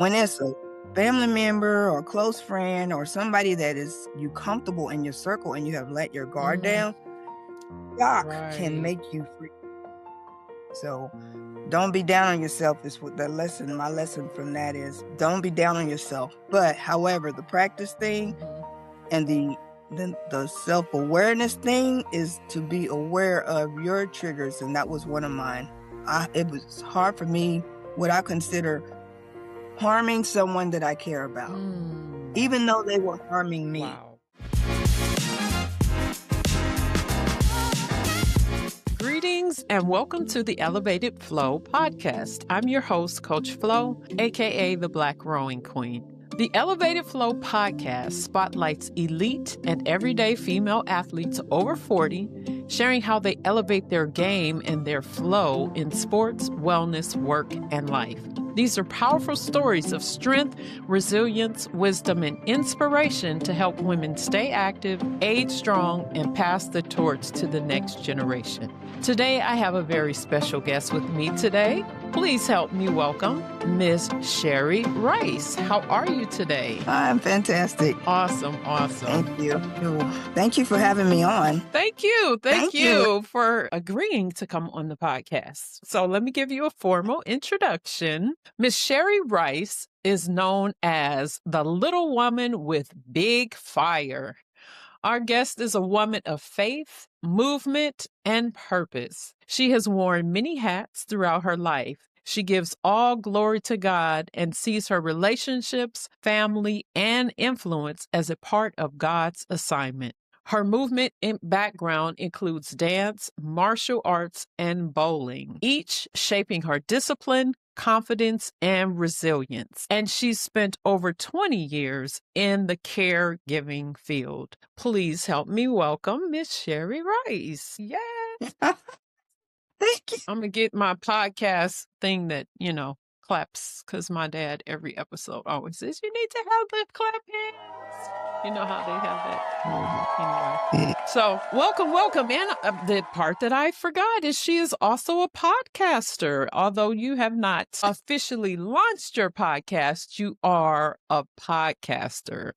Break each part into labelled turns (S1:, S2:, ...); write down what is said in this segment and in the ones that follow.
S1: When it's a family member or close friend or somebody that is you comfortable in your circle and you have let your guard down, shock can
S2: Right.
S1: make you free. So don't be down on yourself is what my lesson from that is. Don't be down on yourself. But however, the practice thing
S2: Mhm.
S1: and the self-awareness thing is to be aware of your triggers, and that was one of mine. It was hard for me, what I consider harming someone that I care about,
S2: Mm.
S1: even though they were harming me.
S2: Wow. Greetings and welcome to the Elevated Flow podcast. I'm your host, Coach Flo, aka the Black Rowing Queen. The Elevated Flow podcast spotlights elite and everyday female athletes over 40, sharing how they elevate their game and their flow in sports, wellness, work, and life. These are powerful stories of strength, resilience, wisdom, and inspiration to help women stay active, age strong, and pass the torch to the next generation. Today, I have a very special guest with me today. Please help me welcome Miss Sherry Rice. How are you today?
S1: I'm fantastic.
S2: Awesome.
S1: Thank you. Thank you for having me on.
S2: Thank you.
S1: Thank you.
S2: For agreeing to come on the podcast. So let me give you a formal introduction. Miss Sherry Rice is known as the little woman with big fire. Our guest is a woman of faith, movement, and purpose. She has worn many hats throughout her life. She gives all glory to God and sees her relationships, family, and influence as a part of God's assignment. Her movement background includes dance, martial arts, and bowling, each shaping her discipline, confidence, and resilience. And she's spent over 20 years in the caregiving field. Please help me welcome Miss Sherry Rice. Yes.
S1: Thank you.
S2: I'm going to get my podcast thing that, claps, because my dad every episode always says, you need to have the clap hands. You know how they have that? Anyway. So welcome. And the part that I forgot is she is also a podcaster. Although you have not officially launched your podcast, you are a podcaster.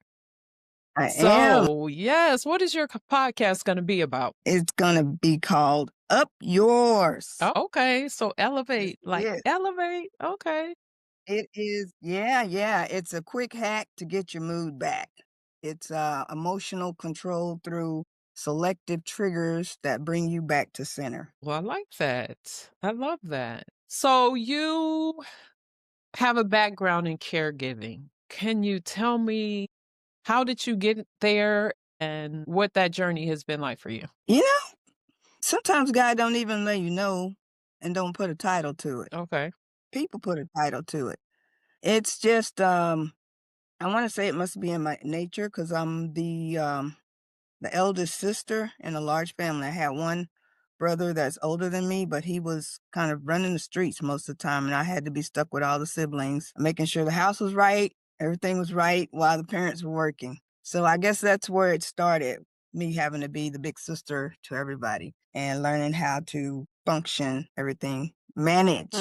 S1: I am.
S2: So, yes, what is your podcast going to be about?
S1: It's going to be called Up Yours.
S2: Oh, okay. So elevate,
S1: Yes.
S2: elevate. Okay.
S1: It is. Yeah. It's a quick hack to get your mood back. It's emotional control through selective triggers that bring you back to center.
S2: Well, I like that. I love that. So you have a background in caregiving. Can you tell me, how did you get there and what that journey has been like for you?
S1: You know, sometimes God don't even let you know and don't put a title to it.
S2: Okay.
S1: People put a title to it. It's just I want to say it must be in my nature because I'm the eldest sister in a large family. I had one brother that's older than me, but he was kind of running the streets most of the time, and I had to be stuck with all the siblings, making sure the house was right, everything was right while the parents were working. So I guess that's where it started, me having to be the big sister to everybody and learning how to function, everything, manage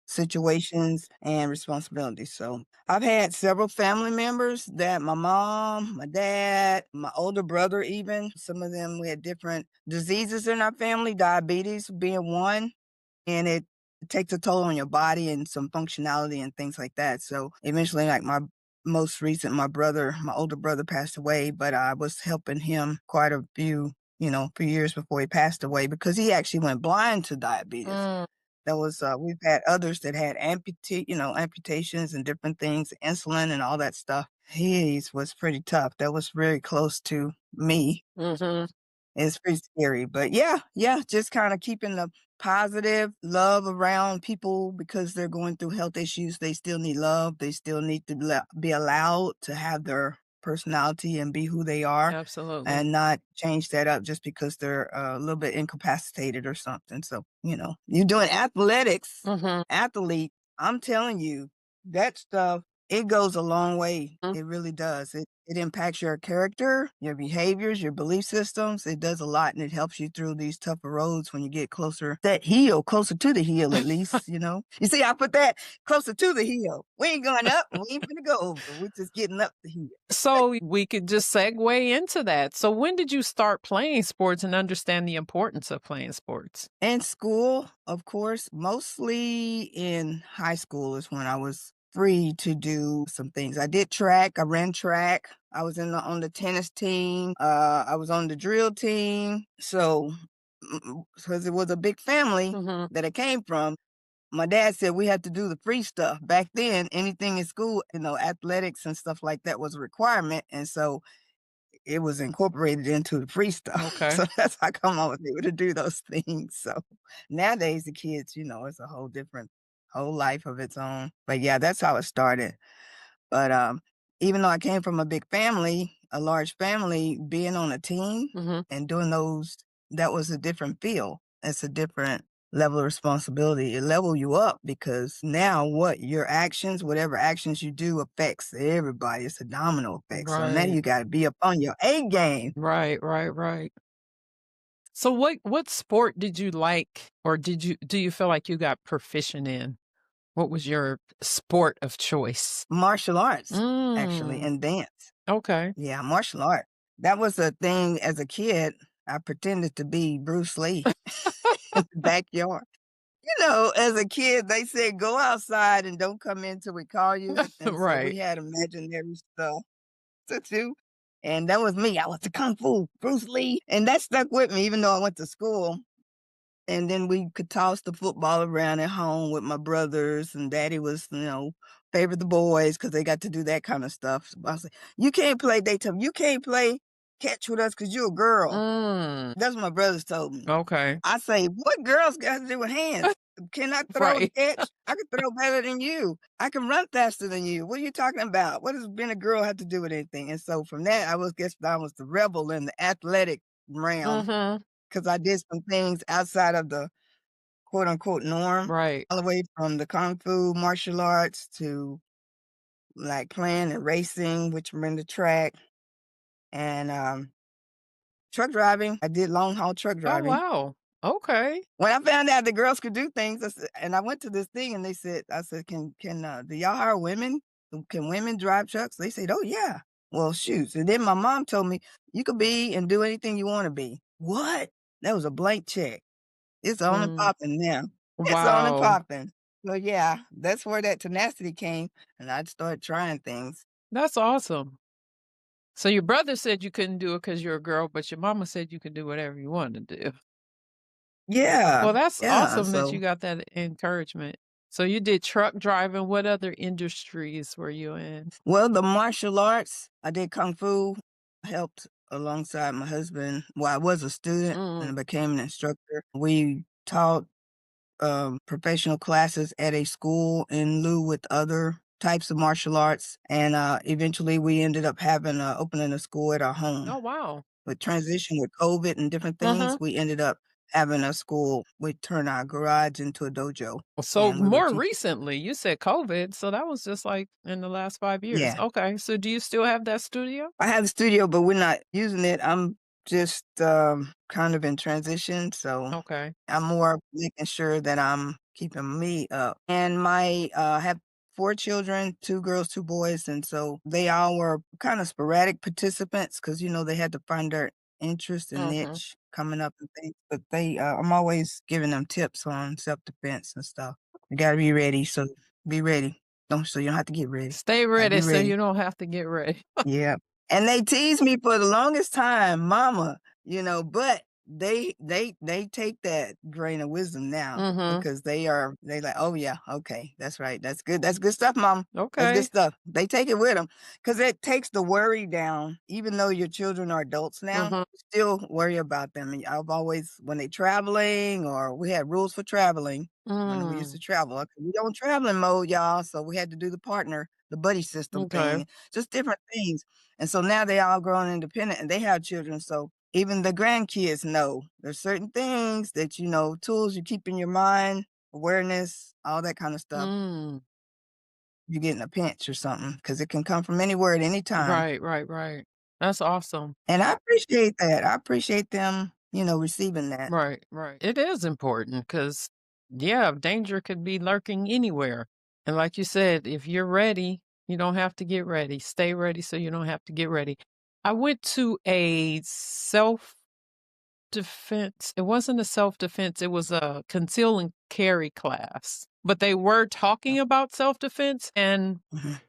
S1: situations and responsibilities. So I've had several family members that my mom, my dad, my older brother, even some of them, we had different diseases in our family, diabetes being one, and it takes a toll on your body and some functionality and things like that. So eventually, like my most recent, my older brother passed away, but I was helping him quite a few years before he passed away because he actually went blind to diabetes. That was we've had others that had amputations and different things, insulin and all that stuff. His was pretty tough. That was very close to me. It's pretty scary, but yeah, just kind of keeping the positive love around people because they're going through health issues. They still need love. They still need to be allowed to have their personality and be who they are.
S2: Absolutely.
S1: And not change that up just because they're a little bit incapacitated or something. So, you're doing athletics, athlete, I'm telling you, that stuff It goes a long way.
S2: Mm.
S1: It really does. It impacts your character, your behaviors, your belief systems. It does a lot, and it helps you through these tougher roads when you get closer that hill, closer to the hill at least, you know? You see, I put that closer to the hill. We ain't going up, and we ain't finna go over. We're just getting up the hill.
S2: So we could just segue into that. So when did you start playing sports and understand the importance of playing sports?
S1: In school, of course, mostly in high school is when I was free to do some things. I did track, I ran track. I was on the tennis team. I was on the drill team. So, because it was a big family
S2: Mhm.
S1: that I came from, my dad said we had to do the free stuff. Back then, anything in school, athletics and stuff like that was a requirement. And so it was incorporated into the free stuff.
S2: Okay.
S1: So that's how come I was able to do those things. So nowadays the kids, it's a whole different whole life of its own. But yeah, that's how it started. But even though I came from a big family, a large family, being on a team
S2: Mhm.
S1: and doing those, that was a different feel. It's a different level of responsibility. It level you up because now what your actions, whatever actions you do affects everybody. It's a domino effect. So now
S2: Right.
S1: you got to be up on your A game.
S2: Right, right, right. So what sport did you like or do you feel like you got proficient in? What was your sport of choice?
S1: Martial arts, actually,
S2: Mm,
S1: and dance.
S2: okay.
S1: Yeah, martial art. That was a thing as a kid. I pretended to be Bruce Lee in the backyard. As a kid, they said, "Go outside and don't come in till we call you," and so we
S2: Right.
S1: had imaginary stuff to do, and that was me. I was the kung fu Bruce Lee, and that stuck with me even though I went to school, and then we could toss the football around at home with my brothers, and daddy was, favored the boys because they got to do that kinda stuff. So I was like, "You can't play," they told me, "You can't play catch with us because 'cause you're a girl."
S2: Mm,
S1: That's what my brothers told me.
S2: okay.
S1: I say, "What girls got to do with hands? Can I throw and
S2: Right.
S1: catch? I can throw better than you. I can run faster than you. What are you talking about? What does being a girl have to do with anything?" And so from that, I was the rebel in the athletic realm
S2: Mhm.
S1: because I did some things outside of the quote unquote norm,
S2: Right.
S1: all the way from the kung fu martial arts to like playing and racing, which were in the track, and truck driving. I did long haul truck
S2: Oh,
S1: driving.
S2: wow. Okay.
S1: When I found out the girls could do things, and I went to this thing and I said, do y'all hire women? Can women drive trucks? They said, oh, yeah. Well, shoot. And then my mom told me, you could be and do anything you want to be. What? That was a blank check. It's on and
S2: Mm,
S1: popping now. It's on and
S2: wow.
S1: popping. So, yeah, that's where that tenacity came. And I started trying things.
S2: That's awesome. So your brother said you couldn't do it because 'cause you're a girl, but your mama said you could do whatever you wanted to do.
S1: Yeah.
S2: Well, that's
S1: Yeah.
S2: awesome that
S1: So,
S2: you got that encouragement. So you did truck driving. What other industries were you in?
S1: well, the martial arts, I did kung fu, helped alongside my husband. Well, I was a student and I
S2: Mm.
S1: became an instructor. We taught professional classes at a school in lieu with other types of martial arts. And eventually we ended up having opening a school at our home.
S2: Oh, wow.
S1: With transition with COVID and different things,
S2: Mhm.
S1: we ended up having a school. We turned our garage into a dojo
S2: So
S1: and we were
S2: more
S1: teaching.
S2: recently, you said COVID, so that was just like in the last 5 years.
S1: Yeah.
S2: Okay, so do you still have that studio?
S1: I have a studio, but we're not using it. I'm just, kind of in transition, so
S2: Okay.
S1: I'm more making sure that I'm keeping me up. And I have 4 children, 2 girls, 2 boys, and so they all were kinda sporadic participants because they had to find their interest and
S2: Mhm.
S1: niche coming up and things, but I'm always giving them tips on self-defense and stuff. You gotta be ready, so be ready. Don't so you don't have to get ready.
S2: Stay
S1: Gotta
S2: ready
S1: be
S2: so
S1: ready.
S2: you don't have to get ready.
S1: Yeah, and they teased me for the longest time, "Mama," but they take that grain of wisdom now
S2: Mhm.
S1: because they like, "Oh, yeah, okay, that's right, that's good stuff, mom, that's good
S2: Okay.
S1: stuff." They take it with them because it takes the worry down, even though your children are adults now,
S2: Mhm.
S1: still worry about them, and I've always when they traveling or we had rules for traveling when we used
S2: Mm.
S1: to travel, okay, we don't traveling mode, y'all, so we had to do the buddy system
S2: Okay.
S1: thing, just different things. And so now they all grown independent and they have children. So even the grandkids know there's certain things that, tools you keep in your mind, awareness, all that kind of stuff.
S2: Mm.
S1: you get in a pinch or something, because it can come from anywhere at any time.
S2: Right, right, right. That's awesome.
S1: And I appreciate that. I appreciate them, receiving that.
S2: Right, right. It is important because, yeah, danger could be lurking anywhere. And like you said, if you're ready, you don't have to get ready. Stay ready so you don't have to get ready. I went to a self defense. It wasn't a self defense, it was a conceal and carry class. But they were talking about self defense, and
S1: Mhm.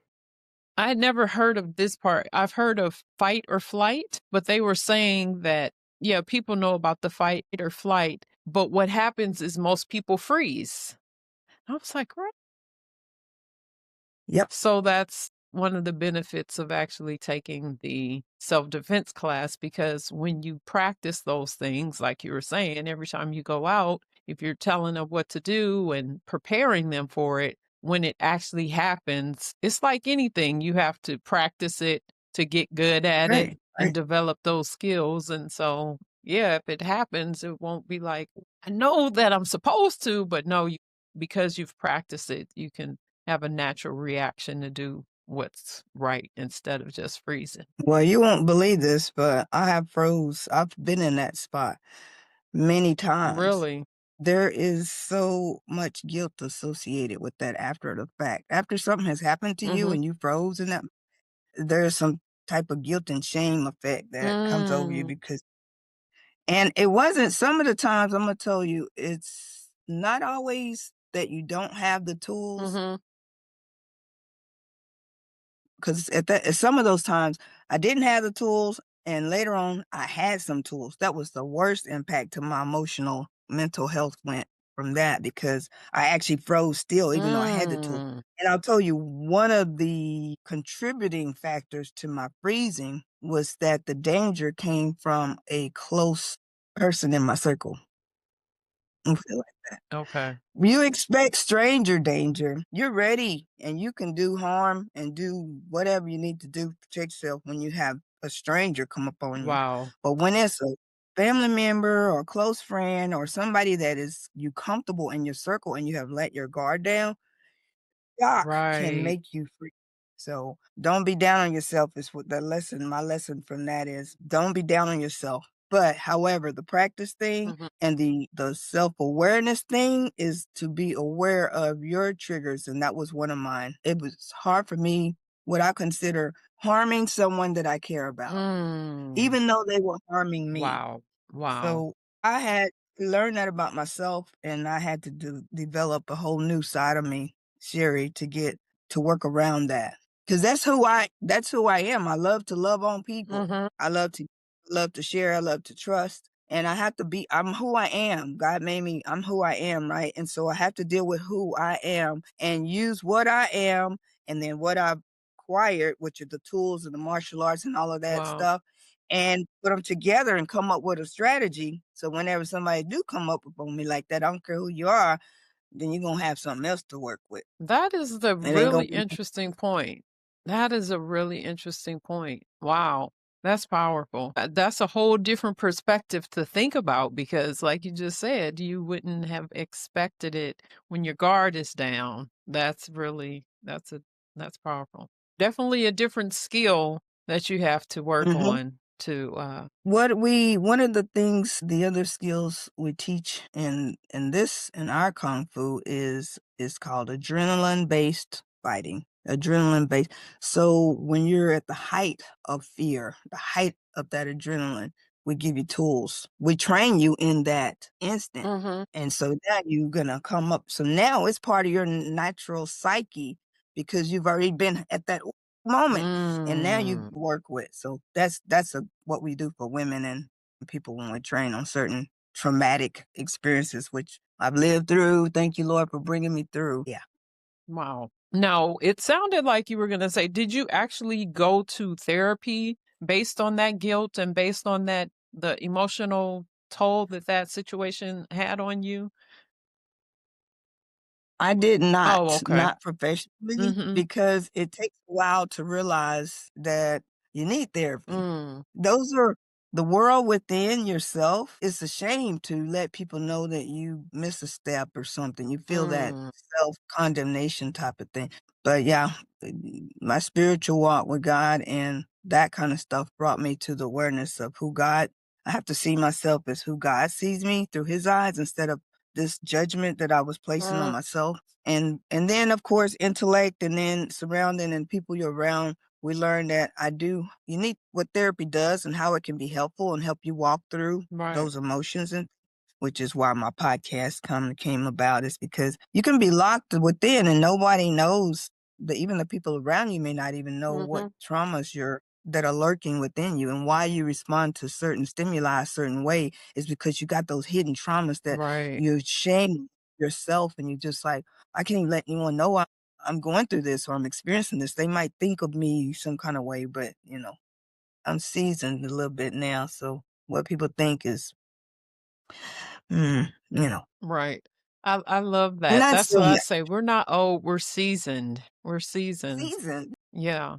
S2: I had never heard of this part. I've heard of fight or flight, but they were saying that, yeah, people know about the fight or flight, but what happens is most people freeze. I was like, "What?"
S1: Yep.
S2: So that's one of the benefits of actually taking the self-defense class, because when you practice those things, like you were saying, every time you go out, if you're telling them what to do and preparing them for it, when it actually happens, it's like anything. You have to practice it to get good at it
S1: Right,
S2: and
S1: right.
S2: develop those skills. And so, yeah, if it happens, it won't be like, I know that I'm supposed to, but no, because you've practiced it, you can have a natural reaction to do what's right instead of just freezing.
S1: Well, you won't believe this, but I have froze. I've been in that spot many times.
S2: Really?
S1: There is so much guilt associated with that after the fact. After something has happened to you
S2: Mhm.
S1: and you froze in that, there's some type of guilt and shame effect that comes over you
S2: Mm.
S1: because, and it wasn't some of the times, I'm gonna tell you, it's not always that you don't have the tools.
S2: Mhm.
S1: 'Cause at some of those times, I didn't have the tools, and later on, I had some tools. That was the worst impact to my emotional, mental health went from that because I actually froze still even though I had the tool.
S2: Mm.
S1: And I'll tell you, one of the contributing factors to my freezing was that the danger came from a close person in my circle.
S2: Okay.
S1: You expect stranger danger. You're ready and you can do harm and do whatever you need to do to protect yourself when you have a stranger come up on you.
S2: Wow.
S1: But when it's a family member or close friend or somebody that is you comfortable in your circle and you have let your guard down, shock can
S2: Right.
S1: make you free. So don't be down on yourself is what the lesson, my lesson from that is don't be down on yourself. But however, the practice thing
S2: Mhm.
S1: and the self-awareness thing is to be aware of your triggers. And that was one of mine. It was hard for me, what I consider harming someone that I care about,
S2: Mm.
S1: even though they were harming me.
S2: Wow. Wow.
S1: So, I had to learn that about myself, and I had to develop a whole new side of me, Sherry, to get to work around that. Because that's who I am. I love to love on people.
S2: Mhm.
S1: I love to share, I love to trust, and I have to be I'm who I am. God made me, I'm who I am, right? And so I have to deal with who I am and use what I am and then what I've acquired, which are the tools and the martial arts and all of that
S2: Wow.
S1: stuff, and put them together and come up with a strategy. So whenever somebody do come up on me like that, I don't care who you are, then you're gonna have something else to work with.
S2: That is the
S1: It ain't
S2: really
S1: gonna be
S2: interesting point. That is a really interesting point. Wow. That's powerful. That's a whole different perspective to think about because, like you just said, you wouldn't have expected it when your guard is down. That's powerful. Definitely a different skill that you have to work
S1: mhm.
S2: on to,
S1: One of the things, the other skills we teach in our kung fu is called adrenaline based fighting. Adrenaline based. So when you're at the height of fear, the height of that adrenaline, we give you tools. We train you in that instant.
S2: Mhm.
S1: And so now you're gonna come up. So now it's part of your natural psyche because you've already been at that moment and now you
S2: Mm.
S1: work with. So that's what we do for women and people when we train on certain traumatic experiences, which I've lived through. Thank you, Lord, for bringing me through. Yeah,
S2: Wow. Now, it sounded like you were going to say, did you actually go to therapy based on that guilt and based on the emotional toll that that situation had on you?
S1: I did
S2: Oh,
S1: not,
S2: okay.
S1: not professionally,
S2: Mhm.
S1: because it takes a while to realize that you need therapy.
S2: Mm.
S1: Those are the world within yourself, it's a shame to let people know that you miss a step or something. You feel that
S2: Mm,
S1: self-condemnation type of thing. But yeah, my spiritual walk with God and that kind of stuff brought me to the awareness of who God I have to see myself as who God sees me through his eyes instead of this judgment that I was placing on
S2: mm,
S1: myself. And then of course intellect and then surrounding and people you're around we learned that you need what therapy does and how it can be helpful and help you walk through
S2: right.
S1: those emotions and which is why my podcast came about is because you can be locked within and nobody knows that even the people around you may not even know what
S2: Mhm.
S1: traumas that are lurking within you and why you respond to certain stimuli a certain way is because you got those hidden traumas that
S2: Right.
S1: you shame yourself and you just like I can't even let anyone know I'm going through this or I'm experiencing this. They might think of me some kind of way, but I'm seasoned a little bit now. So what people think is, mm, you know,
S2: Right. I love that.
S1: not
S2: That's
S1: so
S2: what I
S1: much
S2: say. We're not old, we're seasoned. We're seasoned.
S1: seasoned.
S2: Yeah.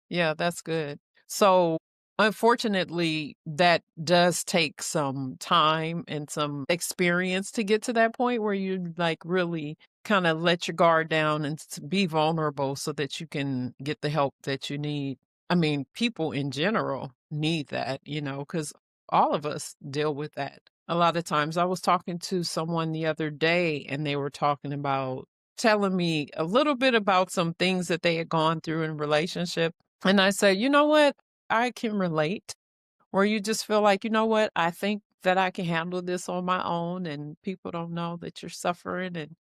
S2: Yeah, that's good. So, unfortunately, that does take some time and some experience to get to that point where you like really kind of let your guard down and be vulnerable so that you can get the help that you need. I mean, people in general need that, because all of us deal with that. A lot of times, I was talking to someone the other day and they were talking about telling me a little bit about some things that they had gone through in relationship and I said, "You know what? I can relate." Where you just feel like, "You know what? I think that I can handle this on my own and people don't know that you're suffering." And,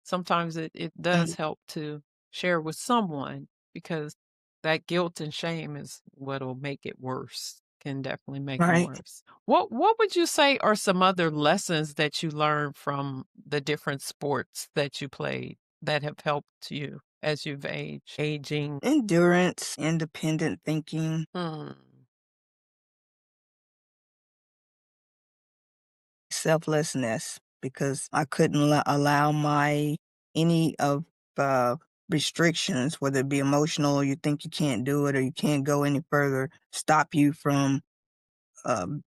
S2: sometimes it does
S1: Mm,
S2: help to share with someone because that guilt and shame is what'll make it worse, can definitely make it
S1: right.
S2: worse. What would you say are some other lessons that you learned from the different sports that you played that have helped you as you've aging?
S1: Endurance, independent thinking,
S2: Mm,
S1: selflessness, because I couldn't allow any of the restrictions, whether it be emotional or you think you can't do it or you can't go any further, stop you from um,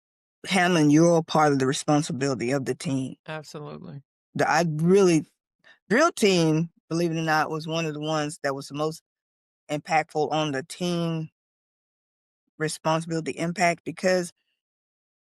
S1: handling your part of the responsibility of the team.
S2: absolutely.
S1: I really drill team, believe it or not, was one of the ones that was the most impactful on the team responsibility impact because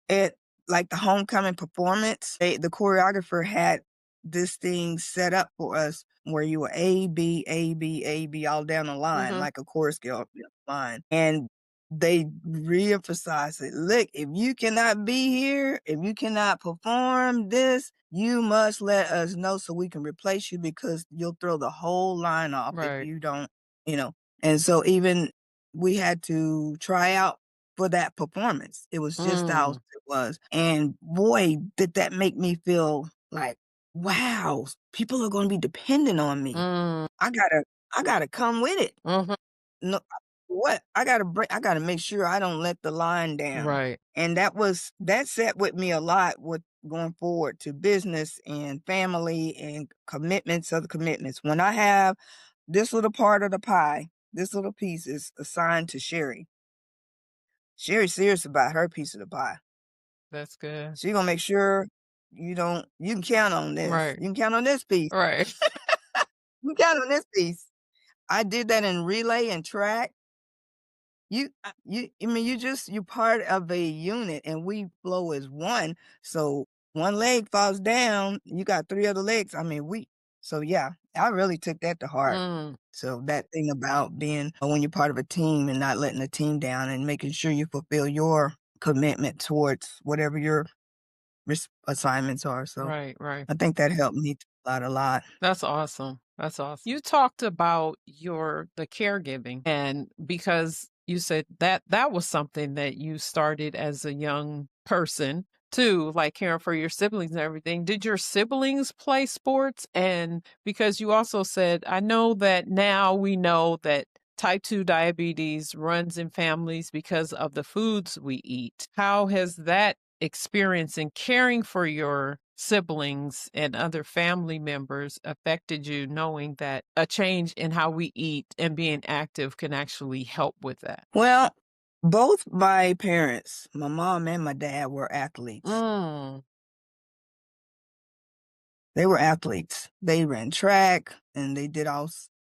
S1: it like the homecoming performance, the choreographer had this thing set up for us where you were A, B, A, B, A, B, all down the line,
S2: Mhm.
S1: like a chorus girl line. And they reemphasize it. Look, if you cannot be here, if you cannot perform this, you must let us know so we can replace you because you'll throw the whole line off if
S2: Right.
S1: you don't, you know. And so even we had to try out for that performance. It was just how
S2: Mm,
S1: it was. And boy, did that make me feel like, wow, people are gonna be dependent on me.
S2: mm,
S1: I gotta I gotta come with it.
S2: mhm.
S1: No what? I gotta make sure I don't let the line down.
S2: Right.
S1: And that set with me a lot with going forward to business and family and commitments, other commitments. When I have this little part of the pie, this little piece is assigned to Sherry. Sherry's serious about her piece of the pie.
S2: That's good.
S1: She gonna make sure you can count on this.
S2: Right.
S1: You can count on this piece.
S2: Right.
S1: You can count on this piece. I did that in relay and track. I mean, you're part of a unit and we flow as one. So one leg falls down, you got three other legs. I mean, so yeah, I really took that to heart.
S2: Mm,
S1: So that thing about being when you're part of a team and not letting the team down and making sure you fulfill your commitment towards whatever your assignments are. So
S2: right, right.
S1: I think that helped me a lot.
S2: That's awesome. That's awesome. You talked about the caregiving and because you said that was something that you started as a young person too, like caring for your siblings and everything. Did your siblings play sports? And because you also said, I know that now we know that type 2 diabetes runs in families because of the foods we eat. How has that experience in caring for your siblings and other family members affected you knowing that a change in how we eat and being active can actually help with that?
S1: Well, Both my parents, my mom and my dad, were athletes.
S2: Mm.
S1: They were athletes. They ran track and they did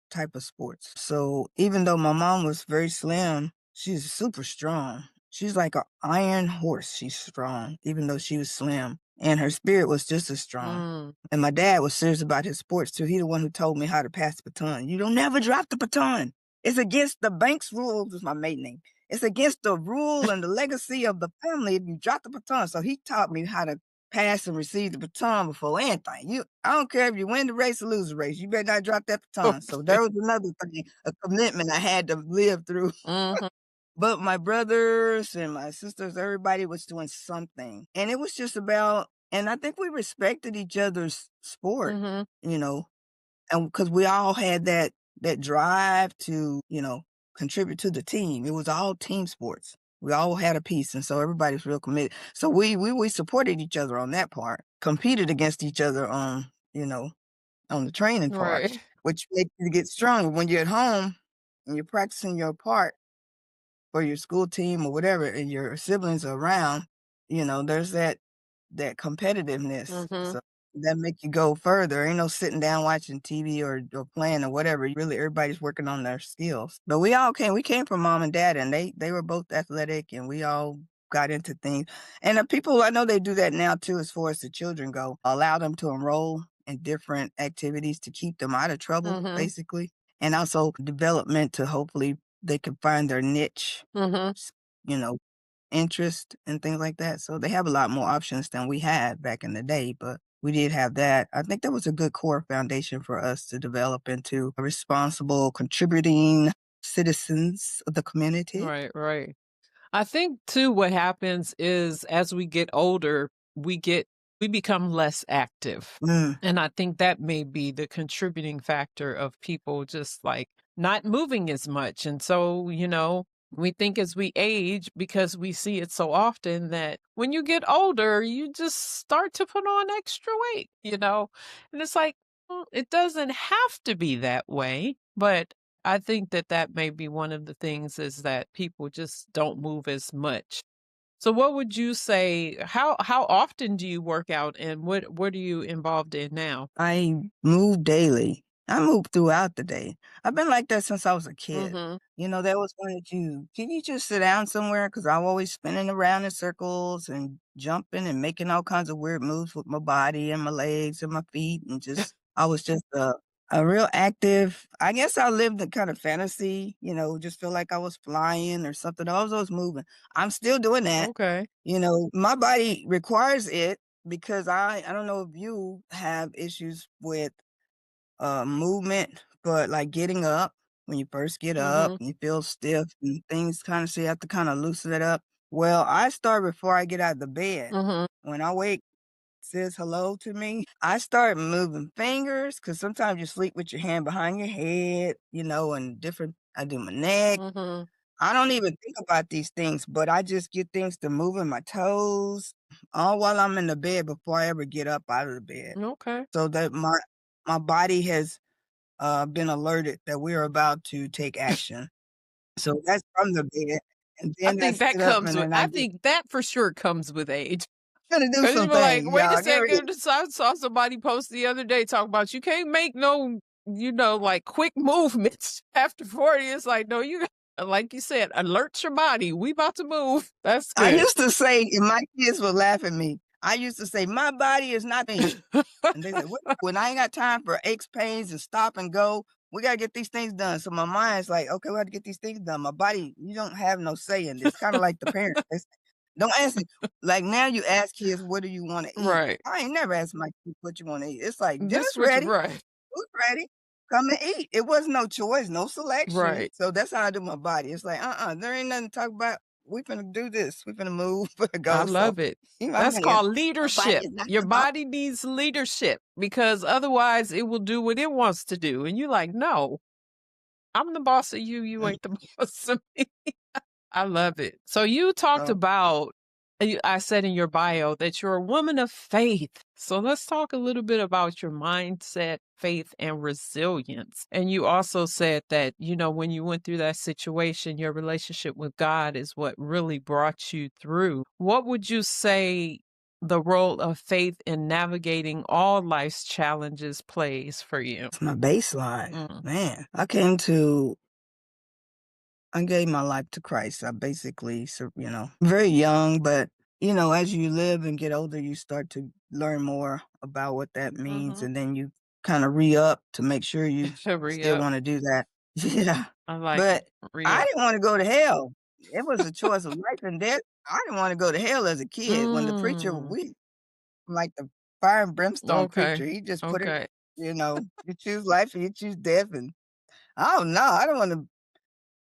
S1: type of sports. So even though my mom was very slim, she's super strong. She's like an iron horse. She's strong, even though she was slim. And her spirit was just as strong.
S2: Mm.
S1: And my dad was serious about his sports too. He the one who told me how to pass the baton. You don't never drop the baton. It's against the bank's rules, is my maiden name. It's against the rule and the legacy of the family if you drop the baton. So he taught me how to pass and receive the baton before anything. I don't care if you win the race or lose the race. You better not drop that baton. So
S2: Okay.
S1: there was another thing, a commitment I had to live through.
S2: Mhm.
S1: But my brothers and my sisters, everybody was doing something. And it was just about, and I think we respected each other's sport,
S2: Mhm.
S1: you know, and because we all had that drive to, contribute to the team. It was all team sports. We all had a piece, and so everybody's real committed. So we supported each other on that part, competed against each other on the training part,
S2: Right.
S1: which makes you get stronger when you're at home and you're practicing your part for your school team or whatever, and your siblings are around, there's that competitiveness.
S2: Mhm.
S1: So that make you go further. Ain't no sitting down watching TV or playing or whatever. Really, everybody's working on their skills. But we came from mom and dad, and they were both athletic, and we all got into things. And the people, I know they do that now too, as far as the children go, allow them to enroll in different activities to keep them out of trouble,
S2: Mhm.
S1: basically. And also development to hopefully they can find their niche,
S2: Mhm.
S1: s- you know, interest and things like that. So they have a lot more options than we had back in the day, but we did have that. I think that was a good core foundation for us to develop into a responsible, contributing citizens of the community.
S2: Right, right. I think too what happens is as we get older, we become less active.
S1: Mm,
S2: And I think that may be the contributing factor of people just like not moving as much. And so, we think as we age, because we see it so often that when you get older, you just start to put on extra weight. And it's like, it doesn't have to be that way. But I think that that may be one of the things is that people just don't move as much. So what would you say how often do you work out and what are you involved in now?
S1: I move daily. I move throughout the day. I've been like that since I was a kid.
S2: Mhm.
S1: They always wanted can you just sit down somewhere? Because I'm always spinning around in circles and jumping and making all kinds of weird moves with my body and my legs and my feet. And I was just a real active, I guess I lived a kind of fantasy, just feel like I was flying or something. I was always moving. I'm still doing that.
S2: Okay.
S1: My body requires it because I don't know if you have issues with, movement, but, like, getting up, when you first get up,
S2: Mhm.
S1: and you feel stiff and things kinda so you have to kinda loosen it up. Well, I start before I get out of the bed.
S2: Mhm.
S1: When I wake, says hello to me, I start moving fingers because sometimes you sleep with your hand behind your head, and different I do my neck.
S2: Mhm.
S1: I don't even think about these things, but I just get things to moving my toes, all while I'm in the bed before I ever get up out of the bed.
S2: Okay.
S1: So that my body has, been alerted that we're about to take action. So that's from the bed, and then I sit up and then I
S2: I
S1: get
S2: think that for sure comes with age.
S1: gonna do
S2: 'Cause you
S1: some
S2: were like,
S1: things,
S2: "Wait a
S1: y'all, get ready.
S2: second, I saw somebody post the other day talking about you can't make no, like quick movements after 40." It's like, "No, you like you said, alert your body. We about to move." That's
S1: I
S2: good.
S1: used to say and my kids would laugh at me. I used to say, "My body is not me." And they said, "What? When I ain't got time for aches, pains, and stop and go, we gotta get these things done." So my mind's like, "Okay, we have to get these things done." My body, you don't have no say in this. Kinda like the parents. They say, don't ask it. Like now you ask kids, "What do you wanna eat?"
S2: Right.
S1: I ain't never asked my kids what you wanna eat. It's like,
S2: This
S1: "Dinner's
S2: what you
S1: ready.
S2: right.
S1: Food's ready. Come and eat." It was no choice, no selection.
S2: Right.
S1: So that's how I do my body. It's like, there ain't nothing to talk about. We finna do this. We finna move, finna
S2: I
S1: go. So,
S2: love it.
S1: I'm
S2: That's
S1: saying,
S2: called
S1: my body
S2: leadership.
S1: is not
S2: Your
S1: about
S2: body needs leadership because otherwise it will do what it wants to do. And you're like, "No, I'm the boss of you. You ain't the boss of me." I love it. So you talked
S1: so
S2: about I said in your bio that you're a woman of faith. So let's talk a little bit about your mindset, faith, and resilience. And you also said that, when you went through that situation, your relationship with God is what really brought you through. What would you say the role of faith in navigating all life's challenges plays for you?
S1: It's my baseline.
S2: Mm.
S1: Man, I gave my life to Christ. I basically, very young, but as you live and get older, you start to learn more about what that means,
S2: Mhm.
S1: and then you kind of re-up to make sure you still
S2: Re-up.
S1: want to do that. Yeah,
S2: I like it.
S1: but I
S2: Re-up.
S1: didn't want to go to hell. It was a choice of life and death. I didn't want to go to hell as a kid. When the preacher,
S2: Mm.
S1: we like the fire and brimstone
S2: Okay.
S1: preacher, he just put it,
S2: Okay.
S1: you choose life or you choose death, and I don't know. I don't want to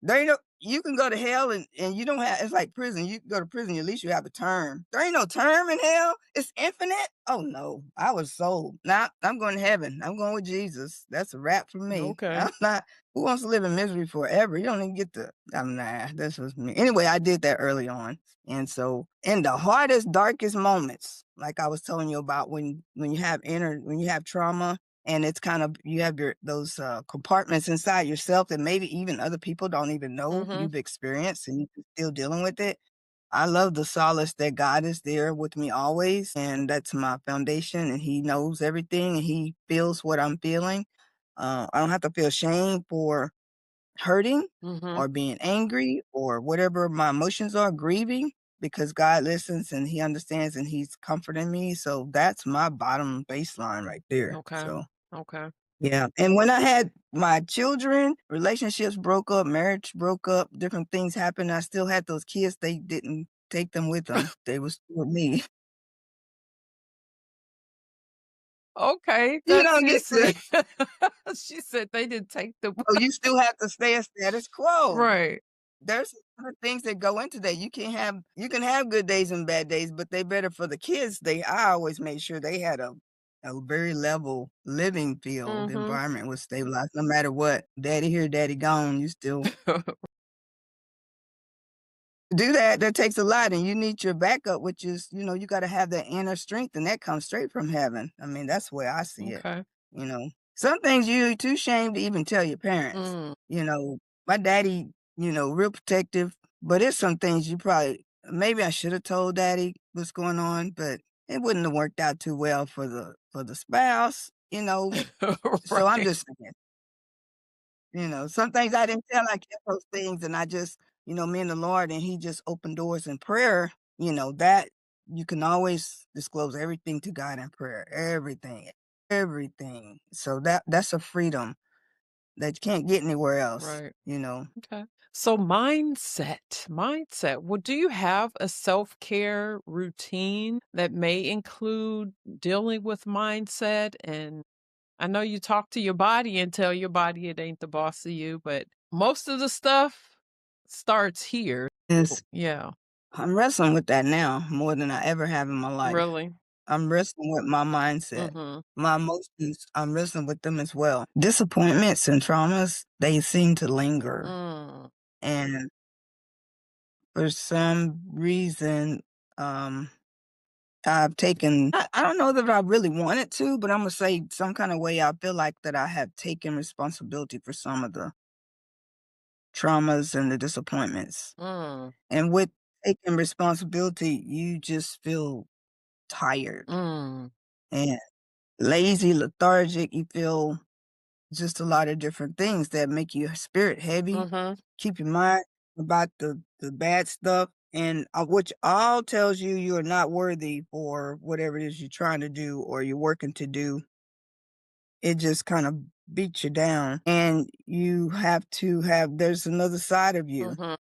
S1: there ain't no you can go to hell and you don't have it's like prison. You go to prison, at least you have a term. There ain't no term in hell. It's infinite. Oh no. I was sold. Nah, I'm going to heaven. I'm going with Jesus. That's a wrap for me.
S2: Okay.
S1: I'm not who wants to live in misery forever? You don't even get to I'm nah, this was me. Anyway, I did that early on. And so in the hardest, darkest moments, like I was telling you about when you have when you have trauma and it's kind of you have those compartments inside yourself that maybe even other people don't even know
S2: Mhm.
S1: you've experienced and you're still dealing with it. I love the solace that God is there with me always, and that's my foundation. And He knows everything, and He feels what I'm feeling. I don't have to feel shame for hurting
S2: Mhm.
S1: or being angry or whatever my emotions are, grieving, because God listens and He understands and He's comforting me. So that's my bottom baseline right there.
S2: Okay.
S1: So
S2: Okay.
S1: yeah, and when I had my children, relationships broke up, marriage broke up, different things happened. I still had those kids. They didn't take them with them. They was with me.
S2: Okay,
S1: You
S2: that's
S1: don't get
S2: just
S1: to
S2: she said they didn't take the
S1: you still have to stay a status quo.
S2: right.
S1: There's other things that go into that. You can have good days and bad days, but they better for the kids. I always made sure they had a very level living field
S2: Mhm.
S1: environment was stabilized no matter what. Daddy here, daddy gone, you still do that. That takes a lot, and you need your backup, which is, you gotta have that inner strength, and that comes straight from heaven. I mean, that's the way I see it,
S2: Okay.
S1: you know? Some things you're too ashamed to even tell your parents,
S2: Mm.
S1: you know? My daddy, real protective, but it's some things you probably maybe I should have told daddy what's going on, but it wouldn't have worked out too well for the spouse, So I'm
S2: Right.
S1: just saying. Some things I didn't tell, I kept those things, and I just, me and the Lord, and He just opened doors in prayer, that you can always disclose everything to God in prayer, everything, everything. So that's a freedom that you can't get anywhere else,
S2: Right.
S1: you know.
S2: Okay. So mindset. Well, do you have a self-care routine that may include dealing with mindset? And I know you talk to your body and tell your body it ain't the boss of you, but most of the stuff starts here.
S1: Yes,
S2: Yeah.
S1: I'm wrestling with that now more than I ever have in my life.
S2: Really?
S1: I'm wrestling with my mindset.
S2: Mhm.
S1: My emotions, I'm wrestling with them as well. Disappointments and traumas, they seem to linger.
S2: Mm.
S1: And for some reason, um, I've taken I don't know that I really wanted to, but Imma say some kinda way I feel like that I have taken responsibility for some of the traumas and the disappointments.
S2: Mm.
S1: And with taking responsibility, you just feel tired
S2: Mm.
S1: and lazy, lethargic, you feel just a lot of different things that make your spirit heavy,
S2: Mhm.
S1: keep your mind about the bad stuff, and which all tells you you are not worthy for whatever it is you're trying to do or you're working to do. It just kind of beats you down, and you have to have there's another side of you.
S2: Mhm.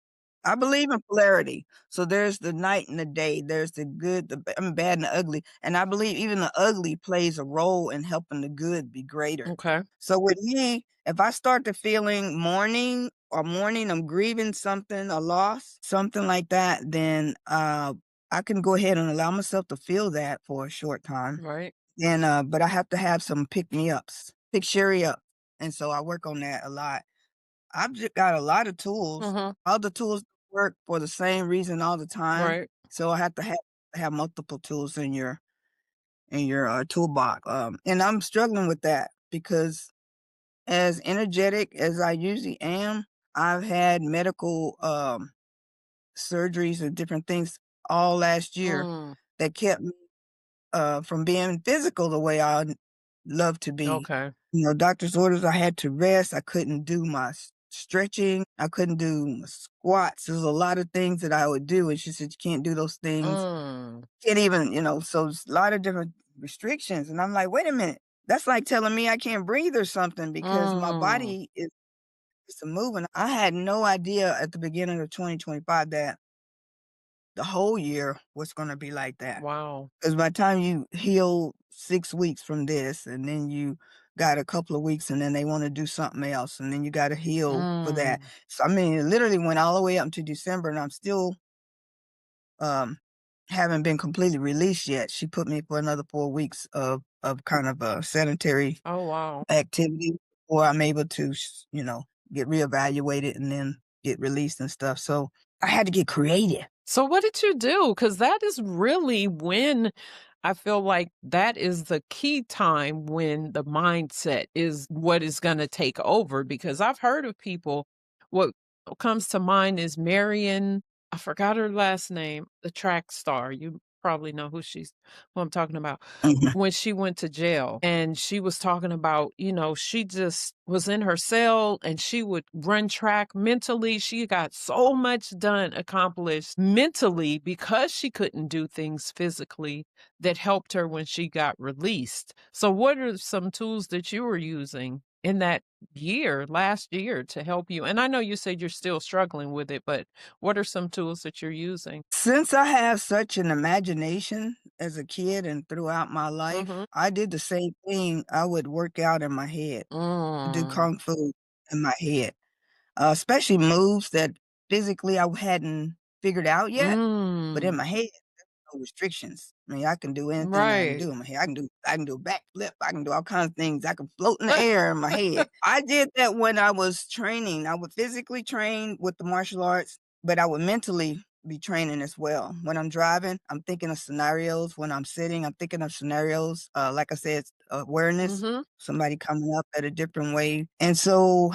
S1: I believe in polarity. So there's the night and the day. There's the good, bad and the ugly. And I believe even the ugly plays a role in helping the good be greater.
S2: Okay.
S1: So with me, if I start to feeling mourning, I'm grieving something, a loss, something like that, then I can go ahead and allow myself to feel that for a short time.
S2: Right.
S1: And but I have to have some pick me ups, pick Sherry up. And so I work on that a lot. I've just got a lot of tools.
S2: Mhm.
S1: All the tools work for the same reason all the time.
S2: Right.
S1: So I have to have multiple tools in your, toolbox, and I'm struggling with that because as energetic as I usually am, I've had medical, surgeries and different things all last year
S2: Mm,
S1: that kept me, from being physical the way I'd love to be.
S2: okay.
S1: You know, doctor's orders, I had to rest, I couldn't do my stretching, I couldn't do my squats, there's a lot of things that I would do, and she said, "You can't do those things."
S2: Mm,
S1: Can't even, so it's a lot of different restrictions, and I'm like, "Wait a minute, that's like telling me I can't breathe or something because my
S2: mm.
S1: body is moving." I had no idea at the beginning of 2025 that the whole year was gonna be like that.
S2: Wow.
S1: Because by the time you heal 6 weeks from this, and then you got a couple of weeks, and then they wanna do something else, and then you gotta heal for that.
S2: Mm.
S1: So, I mean, it literally went all the way up to December, and I'm still, um, haven't been completely released yet. She put me for another 4 weeks of kind of a sedentary
S2: Oh, wow.
S1: activity, or I'm able to get reevaluated and then get released and stuff. So, I had to get creative.
S2: So what did you do? Because that is really when I feel like that is the key time when the mindset is what is gonna take over, because I've heard of people, what comes to mind is Marion, I forgot her last name, the track star. You probably know who I'm talking about.
S1: Mhm.
S2: When she went to jail and she was talking about, she just was in her cell and she would run track mentally. She got so much done, accomplished mentally because she couldn't do things physically that helped her when she got released. So, what are some tools that you were using in that last year to help you? And I know you said you're still struggling with it, but what are some tools that you're using?
S1: Since I have such an imagination as a kid and throughout my life,
S2: Mhm.
S1: I did the same thing. I would work out in my head, do
S2: Mm.
S1: kung fu in my head, especially moves that physically I hadn't figured out yet, but in
S2: Mm.
S1: my head, no restrictions. I mean, I can do anything that I can
S2: Right.
S1: do in my head. I can do a backflip. I can do all kinds of things. I can float in the air in my head. I did that when I was training. I would physically train with the martial arts, but I would mentally be training as well. When I'm driving, I'm thinking of scenarios. When I'm sitting, I'm thinking of scenarios. Like I said, awareness,
S2: Mhm.
S1: somebody coming up at a different way. And so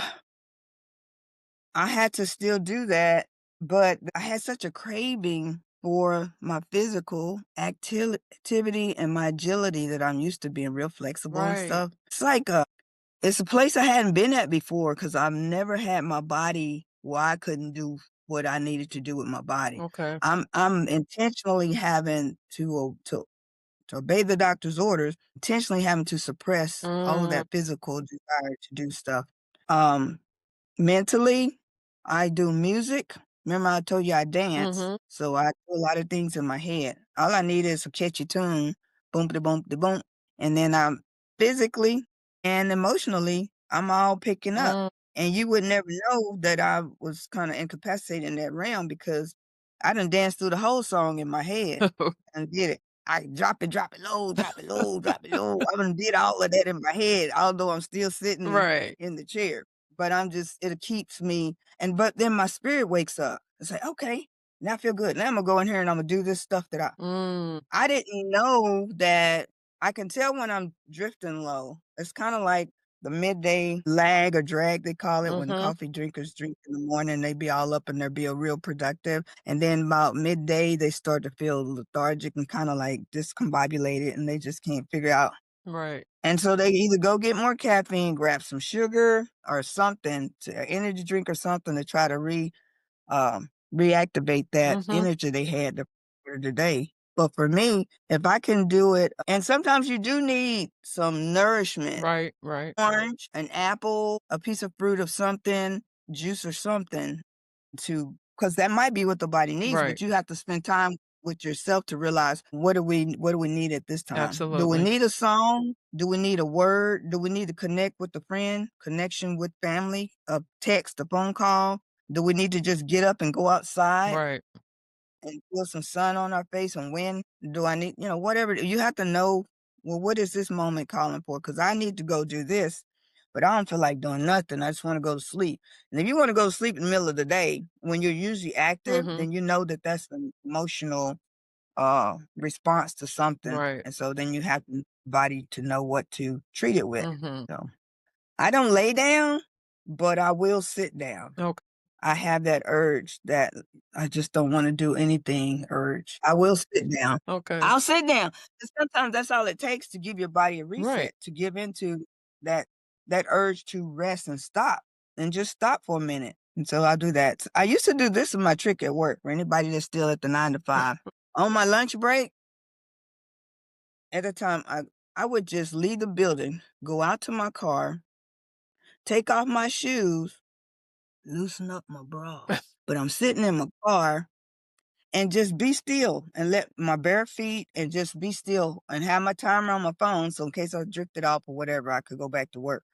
S1: I had to still do that, but I had such a craving for my physical activity and my agility that I'm used to being real flexible and
S2: Right.
S1: stuff. It's a place I hadn't been at before because I've never had my body where I couldn't do what I needed to do with my body.
S2: Okay.
S1: I'm intentionally having to obey the doctor's orders, intentionally having to suppress all of
S2: Mm.
S1: that physical desire to do stuff. Um, Mentally, I do music. Remember I told you I dance,
S2: Mhm.
S1: so I do a lot of things in my head. All I need is a catchy tune, boom de boom de boom, and then I'm physically and emotionally, I'm all picking up.
S2: Mm.
S1: And you would never know that I was kinda incapacitated in that realm because I done danced through the whole song in my head and did it. I drop it low, drop it low, drop it low. I done did all of that in my head, although I'm still sitting
S2: Right.
S1: in the chair. But it keeps me but then my spirit wakes up. It's like, "Okay, now I feel good. Now Imma go in here and Imma do this stuff that
S2: Mm.
S1: I didn't know that I can tell when I'm drifting low. It's kinda like the midday lag or drag, they call it, when
S2: Mhm.
S1: coffee drinkers drink in the morning, they be all up and they be real productive, and then about midday, they start to feel lethargic and kinda, like, discombobulated, and they just can't figure out
S2: Right.
S1: and so they either go get more caffeine, grab some sugar or something to an energy drink or something to try to reactivate that
S2: Mhm.
S1: energy they had for the day. But for me, if I can do it and sometimes you do need some nourishment,
S2: Right, right,
S1: orange, an apple, a piece of fruit of something, juice or something because that might be what the body needs,
S2: right.
S1: but you have to spend time with yourself to realize what do we need at this time? Do we
S2: Absolutely.
S1: need a song? Do we need a word? Do we need to connect with a friend? Connection with family? A text, a phone call? Do we need to just get up and go outside
S2: Right.
S1: and feel some sun on our face and wind? Do I need, whatever you have to know, well, what is this moment calling for? Because I need to go do this, but I don't feel like doing nothing. I just want to go to sleep. And if you want to go to sleep in the middle of the day when you're usually active,
S2: Mhm.
S1: then you know that that's an emotional. response to something,
S2: Right.
S1: and so then you have the body to know what to treat it with.
S2: Mhm.
S1: So, I don't lay down, but I will sit down.
S2: Okay.
S1: I have that urge that I just don't wanna do anything urge. I will sit down.
S2: Okay.
S1: I'll sit down, and sometimes that's all it takes to give your body a
S2: Right.
S1: reset, to give into that that urge to rest and stop, and just stop for a minute, and so I'll do that. I used to do this is my trick at work for anybody that's still at the 9 to 5. On my lunch break, at the time, I would just leave the building, go out to my car, take off my shoes, loosen up my bra, but I'm sitting in my car and just be still and let my bare feet and just be still and have my timer on my phone so in case I drifted off or whatever, I could go back to work.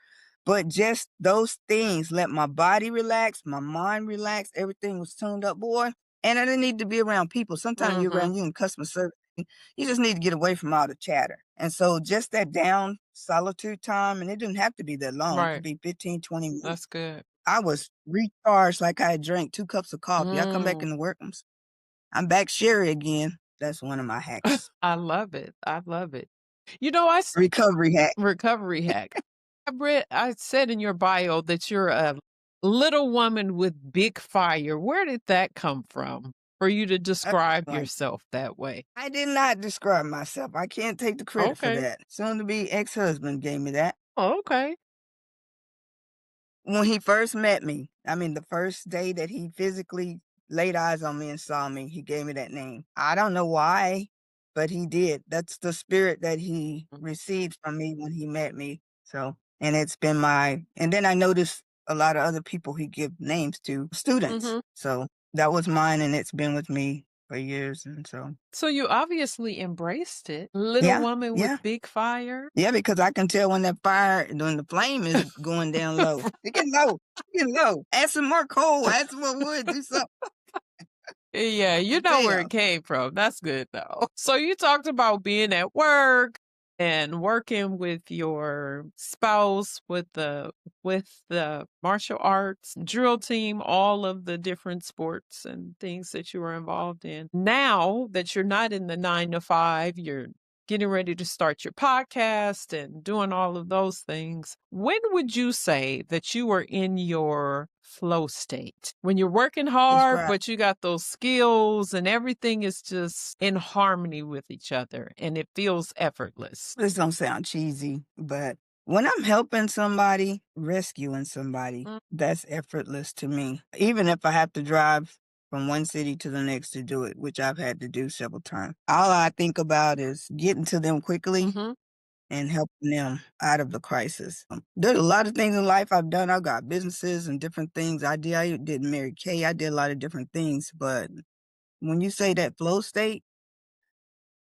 S1: But just those things let my body relax, my mind relax, everything was tuned up, boy. And I didn't need to be around people. Sometimes you're
S2: Mhm.
S1: around you in customer service. You just need to get away from all the chatter. And so just that down solitude time, and it didn't have to be that long. It could
S2: Right.
S1: be 15, 20 minutes.
S2: That's good.
S1: I was recharged like I had drank 2 cups of coffee. I come back
S2: Mm.
S1: into work, I'm back Sherry again. That's one of my hacks.
S2: I love it. I love it. You know,
S1: Recovery hack.
S2: recovery hack. I said in your bio that you're a little woman with big fire. Where did that come from for you to describe
S1: Like,
S2: yourself that way?
S1: I did not describe myself. I can't take the credit for
S2: Okay.
S1: that. Soon to be ex-husband gave me that.
S2: Okay.
S1: When he first met me, I mean, the first day that he physically laid eyes on me and saw me, he gave me that name. I don't know why, but he did. That's the spirit that he received from me when he met me. So, and it's been and then I noticed a lot of other people he give names to, students.
S2: Mhm.
S1: So that was mine and it's been with me for years. And so,
S2: So you obviously embraced it. Little
S1: yeah,
S2: woman with
S1: yeah.
S2: big fire.
S1: Yeah, because I can tell when when the flame is going down low. It get low. It get low. Add some more coal, add some more wood, do something.
S2: Yeah,
S1: I
S2: you
S1: can
S2: know where
S1: tell.
S2: it came from. That's good though. So you talked about being at work and working with your spouse with the martial arts drill team, all of the different sports and things that you were involved in. Now that you're not in the 9 to 5, you're getting ready to start your podcast and doing all of those things. When would you say that you are in your flow state? When you're working hard,
S1: Describe.
S2: but you got those skills and everything is just in harmony with each other and it feels effortless.
S1: This don't sound cheesy, but when I'm helping somebody, rescuing somebody,
S2: Mm.
S1: that's effortless to me. Even if I have to drive from one city to the next to do it, which I've had to do several times. All I think about is getting to them quickly
S2: Mhm.
S1: and helping them out of the crisis. There's a lot of things in life I've done. I've got businesses and different things I did Mary Kay. I did a lot of different things, but when you say that flow state,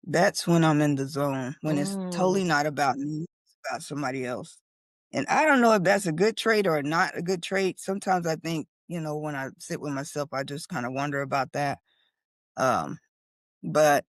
S1: that's when I'm in the zone, when it's
S2: Mm.
S1: totally not about me, it's about somebody else. And I don't know if that's a good trait or not a good trait. Sometimes I think, when I sit with myself, I just kind of wonder about that. Um, but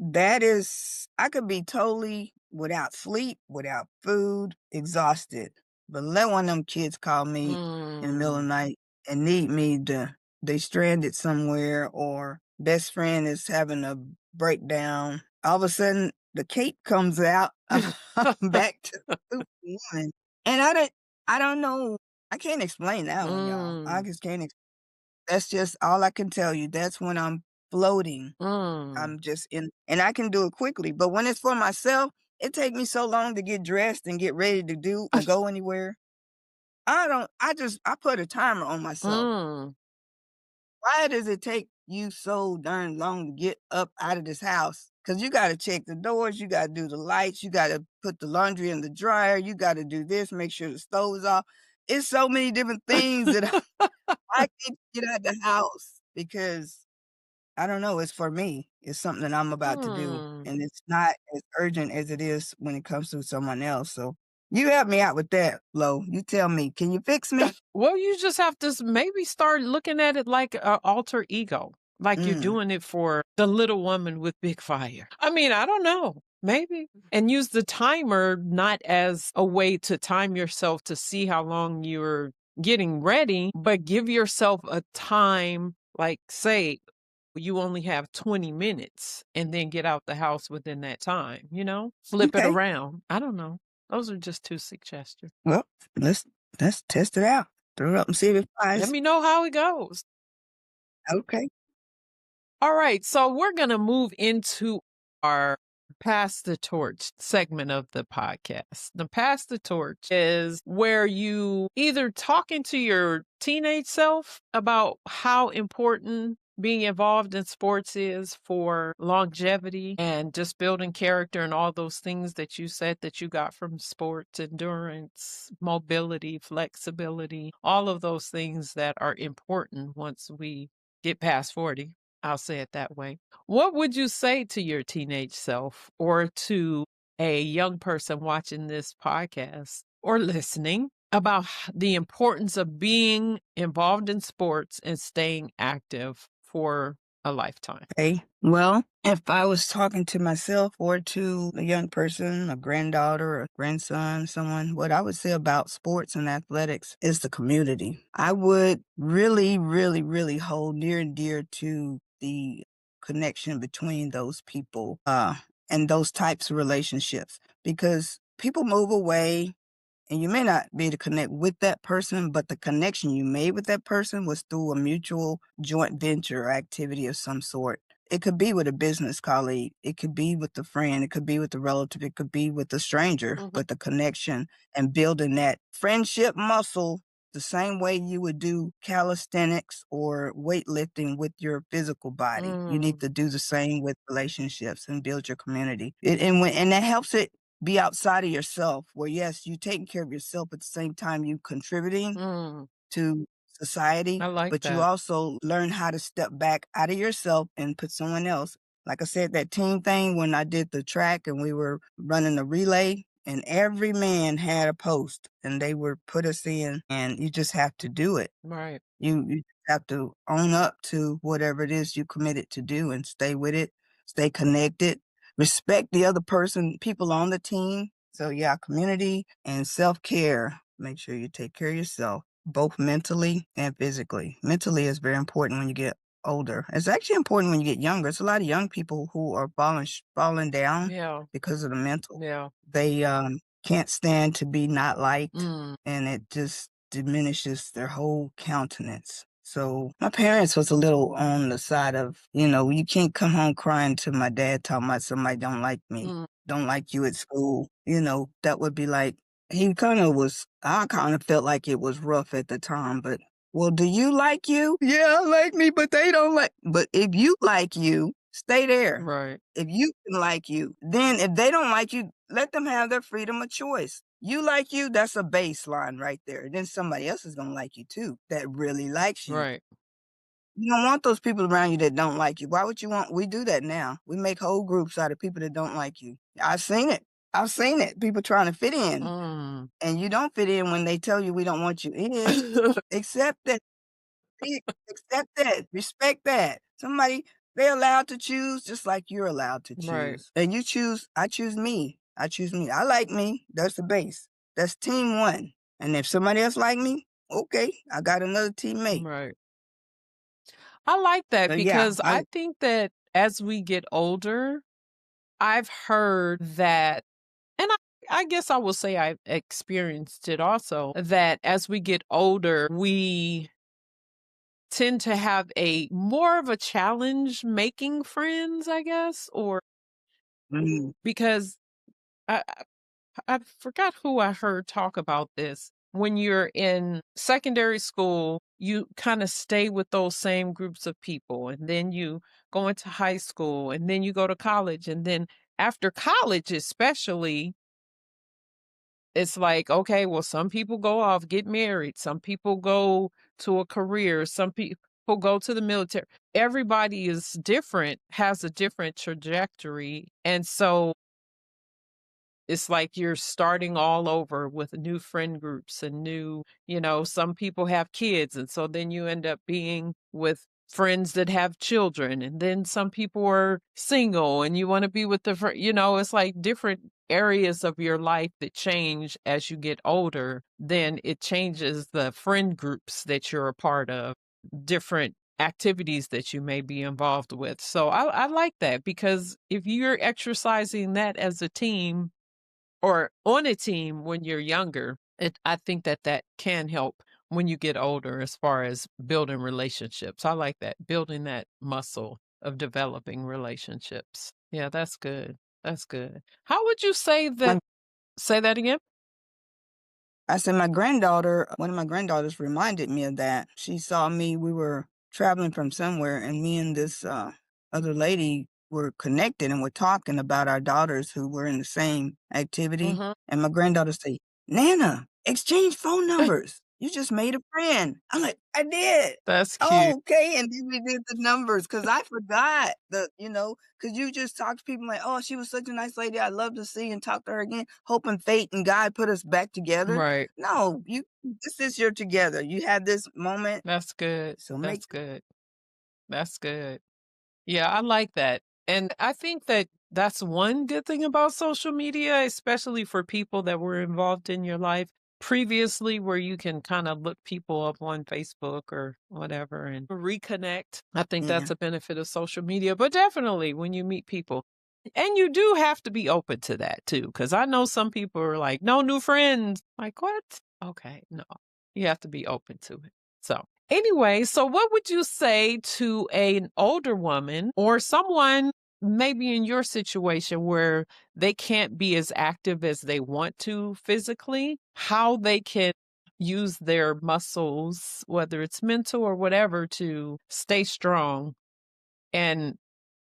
S1: that is I could be totally without sleep, without food, exhausted, but let one of them kids call me in the middle of the
S2: Mm.
S1: night and need me to they stranded somewhere or best friend is having a breakdown. All of a sudden, the cape comes out. I'm back to Superwoman. And I don't know. I can't explain that one, y'all. I
S2: Mm.
S1: just can't that's just all I can tell you. That's when I'm floating.
S2: Mm.
S1: I'm just in and I can do it quickly, but when it's for myself, it take me so long to get dressed and get ready to do or go anywhere. I put a timer on myself.
S2: Mm.
S1: Why does it take you so darn long to get up out of this house? Because you gotta check the doors, you gotta do the lights, you gotta put the laundry in the dryer, you gotta do this, make sure the stove is off. It's so many different things that I can't get out the house because I don't know, it's for me. It's something that I'm about to do,
S2: Mm.
S1: and it's not as urgent as it is when it comes to someone else, so you help me out with that, Lo. You tell me, can you fix me?
S2: Well, you just have to maybe start looking at it like a alter ego, like you're
S1: Mm,
S2: doing it for the little woman with big fire. I mean, I don't know. Maybe. And use the timer not as a way to time yourself to see how long you're getting ready, but give yourself a time, like say, you only have 20 minutes and then get out the house within that time, you know? Flip it
S1: Okay.
S2: around. I don't know. Those are just 2 suggestions.
S1: Well, let's let's test it out. Throw it up and see if it
S2: Let
S1: flies.
S2: me know how it goes.
S1: Okay.
S2: All right, so we're going to move into our Pass the Torch segment of the podcast. The Pass the Torch is where you either talking to your teenage self about how important being involved in sports is for longevity and just building character and all those things that you said that you got from sports, endurance, mobility, flexibility, all of those things that are important once we get past 40. I'll say it that way. What would you say to your teenage self or to a young person watching this podcast or listening about the importance of being involved in sports and staying active for a lifetime?
S1: Okay. Well, if I was talking to myself or to a young person, a granddaughter, a grandson, someone, what I would say about sports and athletics is the community. I would really, really, really hold near and dear to the connection between those people and those types of relationships because people move away and you may not be able to connect with that person, but the connection you made with that person was through a mutual joint venture or activity of some sort. It could be with a business colleague, it could be with a friend, it could be with a relative, it could be with a stranger,
S2: Mhm.
S1: but the connection and building that friendship muscle the same way you would do calisthenics or weightlifting with your physical body. You need
S2: Mm,
S1: to do the same with relationships and build your community. And that helps it be outside of yourself where yes you taking care of yourself at the same time you contributing
S2: mm.
S1: to society
S2: I like
S1: but you
S2: that.
S1: also learn how to step back out of yourself and put someone else like I said that team thing when I did the track and we were running the relay and every man had a post and they were put us in and you just have to do it
S2: Right.
S1: you have to own up to whatever it is you committed to do and stay with it, stay connected, respect the other person, people on the team. So yeah, community and self-care. Make sure you take care of yourself, both mentally and physically. Mentally is very important when you get older. It's actually important when you get younger. It's a lot of young people who are falling down
S2: Yeah.
S1: because of the mental.
S2: Yeah.
S1: They can't stand to be not liked
S2: Mm,
S1: and it just diminishes their whole countenance. So my parents was a little on the side of, you can't come home crying to my dad talking about somebody don't like me,
S2: mm,
S1: don't like you at school. That would be like I kind of felt like it was rough at the time, but well, do you like you? Yeah, I like me, but they don't like. But if you like you, stay there.
S2: right.
S1: If you can like you, then if they don't like you, let them have their freedom of choice. You like you, that's a baseline right there. Then somebody else is gonna like you too, that really likes you.
S2: Right.
S1: You don't want those people around you that don't like you. Why would you want we do that now. We make whole groups out of people that don't like you. I've seen it. I've seen it. People trying to fit in.
S2: Mm.
S1: And you don't fit in when they tell you we don't want you in. Accept that. Accept that. Respect that. They're allowed to choose just like you're allowed to
S2: Right.
S1: choose. And you choose, I choose me. I choose me. I like me. That's the base. That's team one. And if somebody else like me, okay, I got another teammate.
S2: Right. I like that
S1: So yeah,
S2: because I think that as we get older, I've heard that, and I guess I will say I've experienced it also, that as we get older, we tend to have a more of a challenge making friends, I guess, or
S1: mhm,
S2: because I forgot who I heard talk about this. When you're in secondary school, you kind of stay with those same groups of people, and then you go into high school, and then you go to college, and then after college, especially, it's like, okay, well, some people go off, get married, some people go to a career, some people go to the military. Everybody is different, has a different trajectory. And so it's like you're starting all over with new friend groups and some people have kids. And so then you end up being with friends that have children. And then some people are single and you want to be with it's like different areas of your life that change as you get older. Then it changes the friend groups that you're a part of, different activities that you may be involved with. So I like that because if you're exercising that as a team or on a team when you're younger, I think that that can help when you get older as far as building relationships. I like that, building that muscle of developing relationships. Yeah, that's good. That's good. How would you say that?
S1: My
S2: Say that again?
S1: I said my granddaughter one of my granddaughters reminded me of that. She saw me we were traveling from somewhere, and me and this, other lady were connected and were talking about our daughters who were in the same activity,
S2: Mhm.
S1: and my granddaughter say, "Nana, exchange phone numbers. You just made a friend." I'm like, "I did."
S2: That's
S1: "Oh,
S2: cute.
S1: okay," and then we did the numbers because I forgot because you just talk to people like, "Oh, she was such a nice lady. I'd love to see and talk to her again," hoping fate and God put us back together.
S2: Right.
S1: No, you this is your together. You had this moment,
S2: That's good.
S1: so make
S2: That's good. That's good. Yeah, I like that. And I think that that's one good thing about social media, especially for people that were involved in your life previously, where you can kind of look people up on Facebook or whatever and reconnect. I think
S1: yeah.
S2: that's a benefit of social media, but definitely when you meet people. And you do have to be open to that too, because I know some people are like, no new friends. Like, what? Okay, no, you have to be open to it. So, anyway, so what would you say to an older woman or someone maybe in your situation where they can't be as active as they want to physically, how they can use their muscles, whether it's mental or whatever, to stay strong and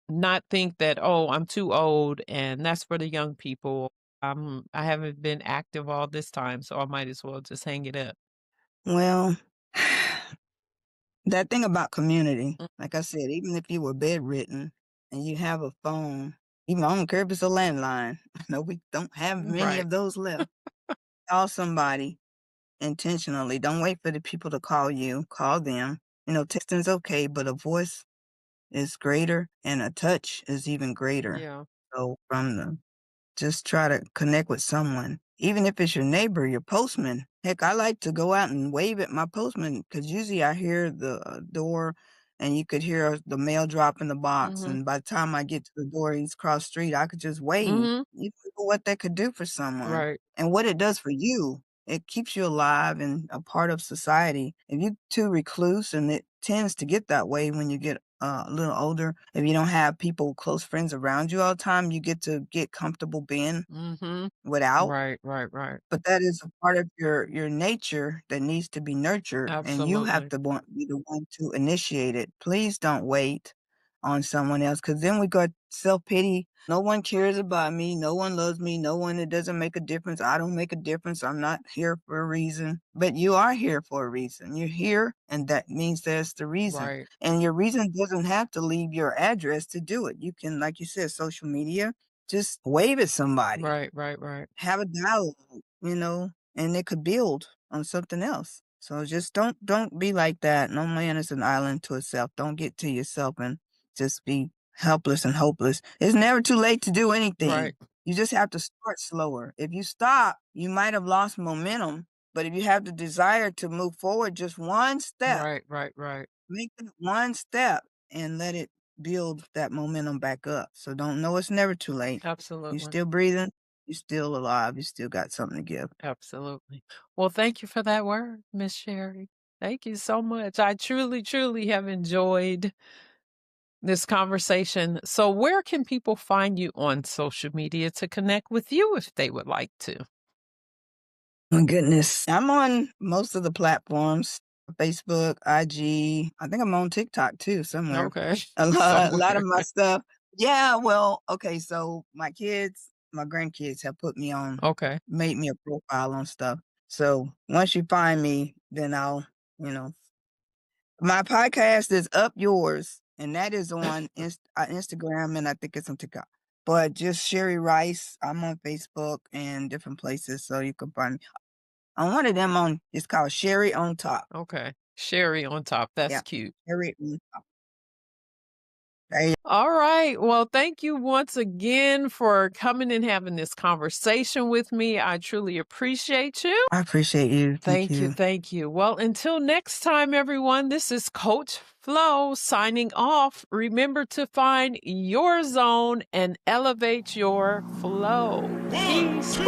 S2: not think that, oh, I'm too old and that's for the young people. I haven't been active all this time, so I might as well just hang it up.
S1: Well, that thing about community, like I said, even if you were bedridden and you have a phone, even I don't care if it's a landline. I know we don't have many
S2: Right.
S1: of those left. Call somebody intentionally. Don't wait for the people to call you. Call them. Texting's okay, but a voice is greater and a touch is even greater.
S2: Yeah.
S1: So from the just try to connect with someone, even if it's your neighbor, your postman. Heck, I like to go out and wave at my postman because usually I hear the door and you could hear the mail drop in the box.
S2: Mhm.
S1: And by the time I get to the door, he's across the street, I could just wave.
S2: Mhm.
S1: You know what that could do for someone
S2: Right.
S1: and what it does for you. It keeps you alive and a part of society. If you too recluse, and it tends to get that way when you get a little older, if you don't have people, close friends around you all the time, you get to get comfortable being
S2: Mhm.
S1: without,
S2: Right, right, right.
S1: but that is a part of your nature that needs to be nurtured, and you have
S2: Absolutely.
S1: to be the one to initiate it. Please don't wait on someone else, because then we got self-pity. "No one cares about me, no one loves me, no one it doesn't make a difference, I don't make a difference, I'm not here for a reason." But you are here for a reason. You're here, and that means that's the reason,
S2: Right.
S1: and your reason doesn't have to leave your address to do it. You can, like you said, social media, just wave at somebody.
S2: Right, right, right.
S1: Have a dialogue, and it could build on something else. So just don't be like that. No man is an island to itself. Don't get to yourself and just be helpless and hopeless. It's never too late to do
S2: Right.
S1: anything. You just have to start slower. If you stop, you might have lost momentum, but if you have the desire to move forward just one step,
S2: Right, right, right.
S1: make that one step and let it build that momentum back up. So don't know it's never too late. You
S2: Absolutely.
S1: still breathing, you still alive, you still got something to give.
S2: Absolutely. Well, thank you for that word, Miss Sherry. Thank you so much. I truly, truly have enjoyed this conversation. So, where can people find you on social media to connect with you if they would like to?
S1: My goodness. I'm on most of the platforms, Facebook, IG. I think I'm on TikTok too somewhere.
S2: Okay.
S1: A lot of
S2: Somewhere.
S1: my stuff. Yeah, well, okay, so my grandkids have put me on,
S2: Okay.
S1: made me a profile on stuff. So once you find me, then I'll, you know, my podcast is Up Yours, and that is on Instagram, and I think it's on TikTok. But just Sherry Rice, I'm on Facebook and different places, so you can find me. On one of them it's called Sherry on Top.
S2: Okay. Sherry on top. That's
S1: Yeah,
S2: cute.
S1: Sherry on Top. Hey,
S2: All right. Well, thank you once again for coming and having this conversation with me. I truly appreciate you.
S1: I appreciate you. Thank
S2: Thank you.
S1: you.
S2: Thank you. Well, until next time, everyone, this is Coach Flo signing off. Remember to find your zone and elevate your flow.
S3: One,
S2: Peace.
S3: two,